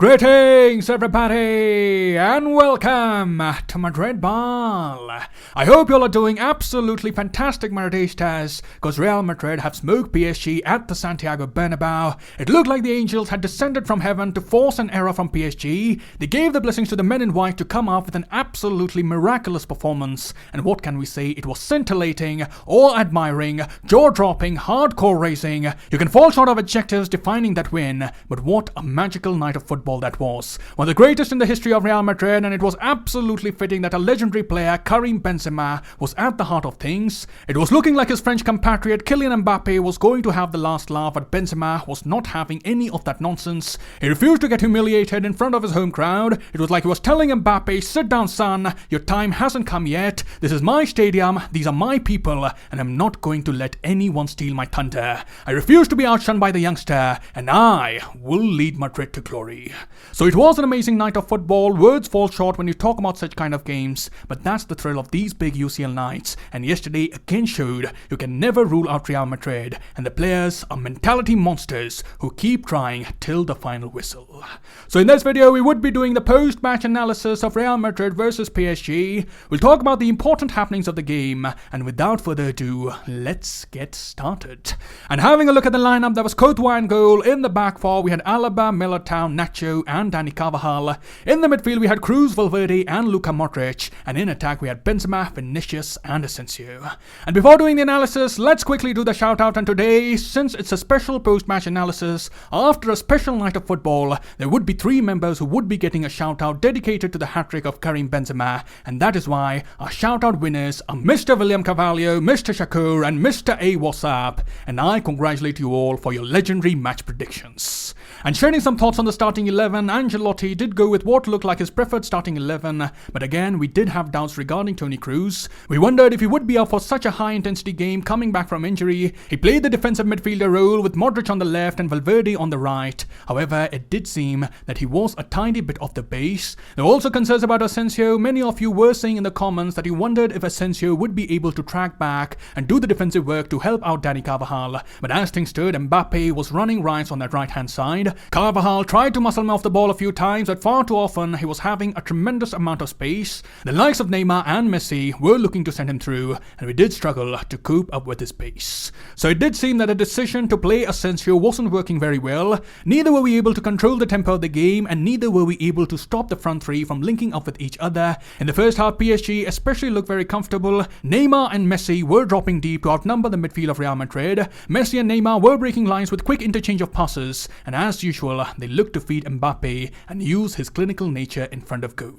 Greetings everybody and welcome to Madrid Ball. I hope you all are doing absolutely fantastic, Madridistas, because Real Madrid have smoked PSG at the Santiago Bernabeu. It looked like the angels had descended from heaven to force an error from PSG. They gave the blessings to the men in white to come up with an absolutely miraculous performance, and what can we say, it was scintillating, awe-admiring, jaw-dropping, hardcore racing. You can fall short of adjectives defining that win, but what a magical night of football that was. One of the greatest in the history of Real Madrid, and it was absolutely fitting that a legendary player, Karim Benzema, was at the heart of things. It was looking like his French compatriot Kylian Mbappe was going to have the last laugh, but Benzema was not having any of that nonsense. He refused to get humiliated in front of his home crowd. It was like he was telling Mbappe, "Sit down, son, your time hasn't come yet. This is my stadium, these are my people, and I'm not going to let anyone steal my thunder. I refuse to be outshone by the youngster, and I will lead Madrid to glory." So it was an amazing night of football. Words fall short when you talk about such kind of games, but that's the thrill of these big UCL nights, and yesterday again showed you can never rule out Real Madrid, and the players are mentality monsters who keep trying till the final whistle. So in this video we would be doing the post-match analysis of Real Madrid versus PSG. We'll talk about the important happenings of the game, and without further ado, let's get started. And having a look at the lineup, there was Courtois in goal. In the back four we had Alaba, Militao, Nacho and Dani Carvajal. In the midfield we had Cruz, Valverde and Luka Modric, and in attack we had Benzema, Vinicius and Asensio. And before doing the analysis, let's quickly do the shout out. And today, since it's a special post-match analysis after a special night of football, there would be 3 members who would be getting a shout out dedicated to the hat-trick of Karim Benzema, and that is why our shout out winners are Mr. William Carvalho, Mr. Shakur and Mr. A. Wassap, and I congratulate you all for your legendary match predictions. And sharing some thoughts on the starting 11, Ancelotti did go with what looked like his preferred starting 11, but again we did have doubts regarding Toni Kroos. We wondered if he would be up for such a high intensity game coming back from injury. He played the defensive midfielder role with Modric on the left and Valverde on the right. However, it did seem that he was a tiny bit off the base. There were also concerns about Asensio. Many of you were saying in the comments that you wondered if Asensio would be able to track back and do the defensive work to help out Dani Carvajal, but as things stood, Mbappe was running riot on that right hand side. Carvajal tried to muscle him off the ball a few times, but far too often he was having a tremendous amount of space. The likes of Neymar and Messi were looking to send him through, and we did struggle to cope up with his pace. So it did seem that the decision to play Asensio wasn't working very well. Neither were we able to control the tempo of the game, and neither were we able to stop the front three from linking up with each other. In the first half, PSG especially looked very comfortable. Neymar and Messi were dropping deep to outnumber the midfield of Real Madrid. Messi and Neymar were breaking lines with quick interchange of passes, and as usual, they looked to feed Mbappe and use his clinical nature in front of goal.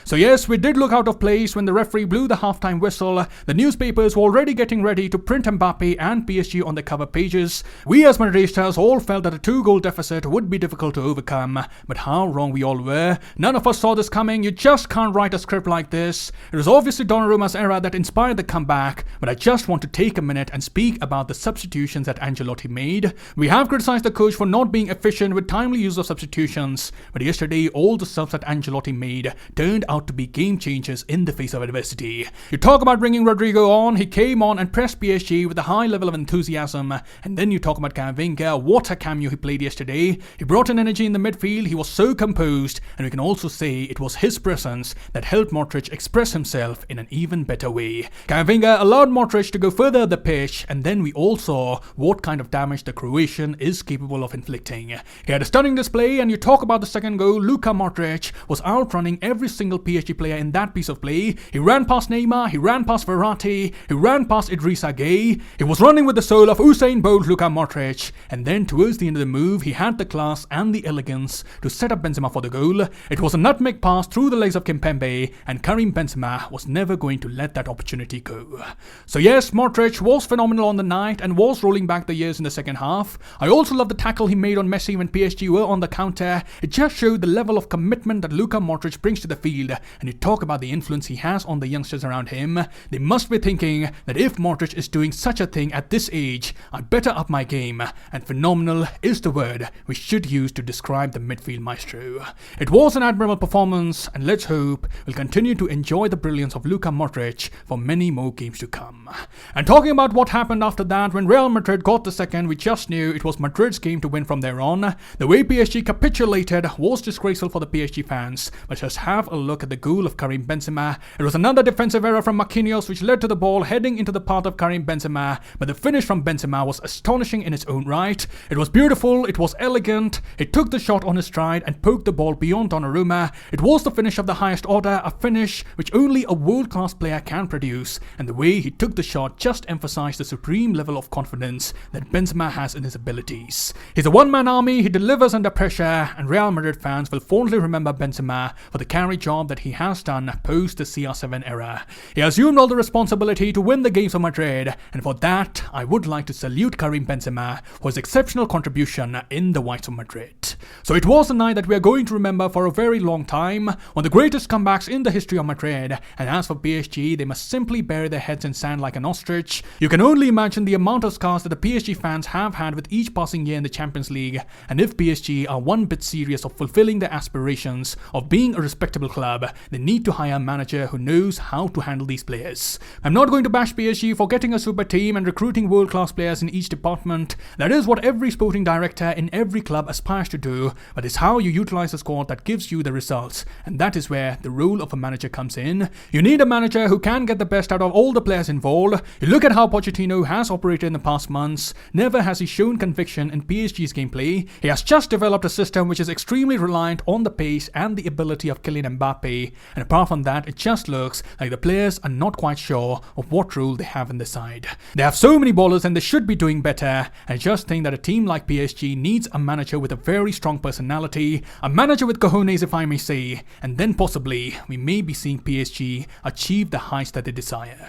So yes, we did look out of place when the referee blew the halftime whistle. The newspapers were already getting ready to print Mbappe and PSG on the cover pages. We as Madridistas all felt that a 2-goal deficit would be difficult to overcome, but how wrong we all were. None of us saw this coming. You just can't write a script like this. It was obviously Donnarumma's error that inspired the comeback, but I just want to take a minute and speak about the substitutions that Ancelotti made. We have criticized the coach for not being efficient with timely use of substitutions, but yesterday all the subs that Ancelotti made turned out to be game changers in the face of adversity. You talk about bringing Rodrigo on, he came on and pressed PSG with a high level of enthusiasm, and then you talk about Camavinga, what a cameo he played yesterday. He brought in energy in the midfield, he was so composed, and we can also say it was his presence that helped Modric express himself in an even better way. Camavinga allowed Modric to go further up the pitch, and then we all saw what kind of damage the Croatian is capable of inflicting. He had a stunning display, and you talk about the second goal, Luka Modric was outrunning every single PSG player in that piece of play. He ran past Neymar, he ran past Verratti, he ran past Idrissa Gueye. He was running with the soul of Usain Bolt, Luka Modric, and then towards the end of the move, he had the class and the elegance to set up Benzema for the goal. It was a nutmeg pass through the legs of Kimpembe, and Karim Benzema was never going to let that opportunity go. So yes, Modric was phenomenal on the night and was rolling back the years in the second half. I also love the tackle he made on Messi when PSG were on the counter. It just showed the level of commitment that Luka Modric brings to the field, and you talk about the influence he has on the youngsters around him. They must be thinking that if Modric is doing such a thing at this age, I'd better up my game, and phenomenal is the word we should use to describe the midfield maestro. It was an admirable performance, and let's hope we'll continue to enjoy the brilliance of Luka Modric for many more games to come. And talking about what happened after that, when Real Madrid got the second, we just knew it was Madrid's game to win from there on. The way PSG capitulated capitulated was disgraceful for the PSG fans, but just have a look at the goal of Karim Benzema. It was another defensive error from Marquinhos which led to the ball heading into the path of Karim Benzema, but the finish from Benzema was astonishing in its own right. It was beautiful, it was elegant, it took the shot on his stride and poked the ball beyond Donnarumma. It was the finish of the highest order, a finish which only a world-class player can produce, and the way he took the shot just emphasized the supreme level of confidence that Benzema has in his abilities. He's a one-man army, he delivers under pressure, and Real Madrid fans will fondly remember Benzema for the carry job that he has done post the CR7 era. He assumed all the responsibility to win the games for Madrid, and for that I would like to salute Karim Benzema for his exceptional contribution in the Whites of Madrid. So it was a night that we are going to remember for a very long time, one of the greatest comebacks in the history of Madrid, and as for PSG, they must simply bury their heads in sand like an ostrich. You can only imagine the amount of scars that the PSG fans have had with each passing year in the Champions League, and if PSG are one bit serious of fulfilling their aspirations of being a respectable club, they need to hire a manager who knows how to handle these players. I'm not going to bash PSG for getting a super team and recruiting world-class players in each department. That is what every sporting director in every club aspires to do, but it's how you utilize the squad that gives you the results, and that is where the role of a manager comes in. You need a manager who can get the best out of all the players involved. You look at how Pochettino has operated in the past months. Never has he shown conviction in PSG's gameplay. He has just developed a system which is extremely reliant on the pace and the ability of Kylian Mbappe, and apart from that, it just looks like the players are not quite sure of what role they have in the side. They have so many ballers and they should be doing better. I just think that a team like PSG needs a manager with a very strong personality, a manager with cojones if I may say, and then possibly we may be seeing PSG achieve the heights that they desire.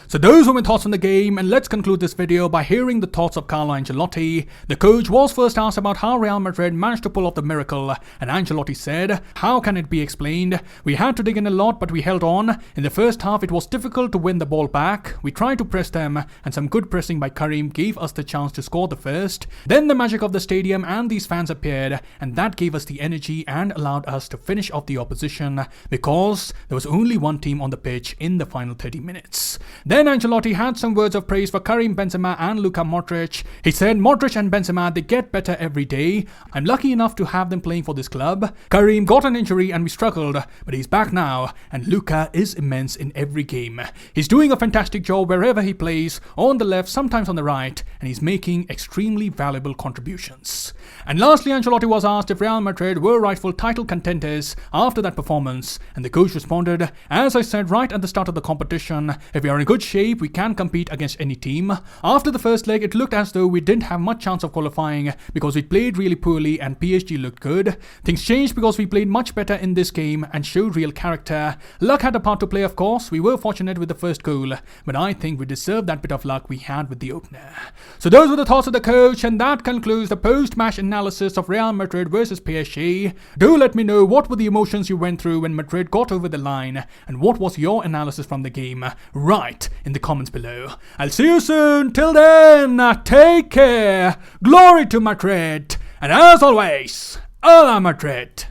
So those were my thoughts on the game, and let's conclude this video by hearing the thoughts of Carlo Ancelotti. The coach was first asked about how Real Madrid managed to pull off the miracle, and Ancelotti said, "How can it be explained? We had to dig in a lot, but we held on. In the first half it was difficult to win the ball back. We tried to press them, and some good pressing by Karim gave us the chance to score the first. Then the magic of the stadium and these fans appeared, and that gave us the energy and allowed us to finish off the opposition, because there was only one team on the pitch in the final 30 minutes. Then Ancelotti had some words of praise for Karim Benzema and Luka Modric. He said, "Modric and Benzema, they get better every day. I'm lucky enough to have them playing for this club. Karim got an injury and we struggled, but he's back now, and Luka is immense in every game. He's doing a fantastic job wherever he plays, on the left, sometimes on the right, and he's making extremely valuable contributions." And lastly, Ancelotti was asked if Real Madrid were rightful title contenders after that performance, and the coach responded, "As I said right at the start of the competition, if we are in good shape, we can compete against any team. After the first leg, it looked as though we didn't have much chance of qualifying because we played really poorly and PSG looked good. Things changed because we played much better in this game and showed real character. Luck had a part to play, of course. We were fortunate with the first goal, but I think we deserved that bit of luck we had with the opener." So those were the thoughts of the coach, and that concludes the post-match analysis of Real Madrid versus PSG. Do let me know what were the emotions you went through when Madrid got over the line, and what was your analysis from the game right in the comments below. I'll see you soon. Till then, take care. Glory to Madrid, and as always, a la Madrid.